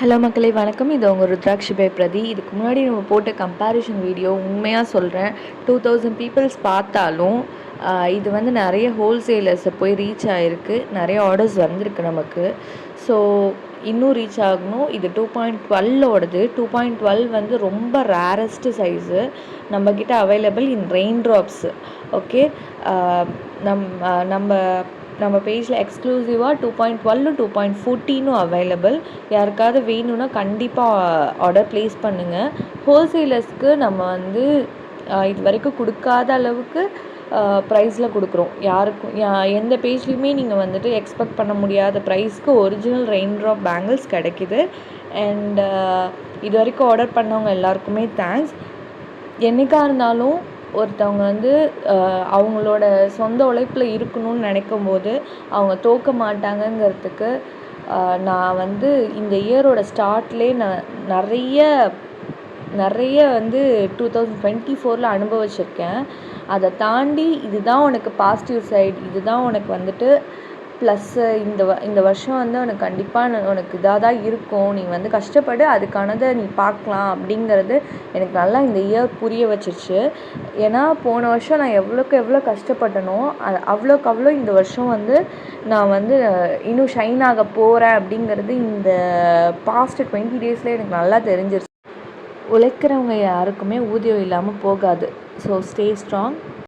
Hello மக்களே, வணக்கம். இது உங்கள் ருத்ராட்சி பை பிரதி. இதுக்கு முன்னாடி நம்ம போட்ட கம்பேரிஷன் வீடியோ உண்மையாக சொல்கிறேன், 2000 பீப்புள்ஸ் பார்த்தாலும் இது வந்து நிறைய ஹோல்சேலர்ஸை போய் ரீச் ஆகிருக்கு, நிறைய ஆர்டர்ஸ் வந்திருக்கு நமக்கு. ஸோ இன்னும் ரீச் ஆகணும். இது 2.12ஓடது. 2.12 வந்து ரொம்ப ரேரஸ்ட்டு சைஸு நம்மக்கிட்ட available in rain drops. Okay, நம்ம நம்ம பேஜில் எக்ஸ்க்ளூசிவாக 2.12 2.14 அவைலபிள். யாருக்காவது வேணும்னா கண்டிப்பாக ஆர்டர் ப்ளேஸ் பண்ணுங்கள். ஹோல்சேலர்ஸ்க்கு நம்ம வந்து இது வரைக்கும் கொடுக்காத அளவுக்கு ப்ரைஸில் கொடுக்குறோம். யாருக்கும் எந்த பேஜ்லேயுமே நீங்கள் வந்துட்டு எக்ஸ்பெக்ட் பண்ண முடியாத ப்ரைஸ்க்கு ஒரிஜினல் ரெயின் ட்ராப் பேங்கிள்ஸ் கிடைக்கிது. அண்ட் இது வரைக்கும் ஆர்டர் பண்ணவங்க எல்லாருக்குமே தேங்க்ஸ். என்றைக்காக இருந்தாலும் ஒருத்தவங்க வந்து அவங்களோட சொந்த உழைப்பில் இருக்கணும்னு நினைக்கும் போது அவங்க தோற்க மாட்டாங்கங்கிறதுக்கு நான் வந்து இந்த இயரோட ஸ்டார்ட்லேயே நான் நிறைய வந்து 2024 அனுபவிச்சிருக்கேன். அதை தாண்டி இதுதான் உனக்கு பாசிட்டிவ் சைடு, இதுதான் உனக்கு வந்துட்டு ப்ளஸ்ஸு, இந்த வருஷம் வந்து உனக்கு கண்டிப்பாக உனக்கு இதாக தான் இருக்கும், நீ வந்து கஷ்டப்படு, அதுக்கானதை நீ பார்க்கலாம் அப்படிங்கிறது எனக்கு நல்லா இந்த இயர் புரிய வச்சிருச்சு. ஏன்னா போன வருஷம் நான் எவ்வளோ கஷ்டப்பட்டனோ அவ்வளோ இந்த வருஷம் வந்து நான் வந்து இன்னும் ஷைன் ஆக போகிறேன் அப்படிங்கிறது இந்த பாஸ்ட் 20 டேஸில் எனக்கு நல்லா தெரிஞ்சிருச்சு. உழைக்கிறவங்க யாருக்குமே ஊதியம் இல்லாமல் போகாது. So stay strong.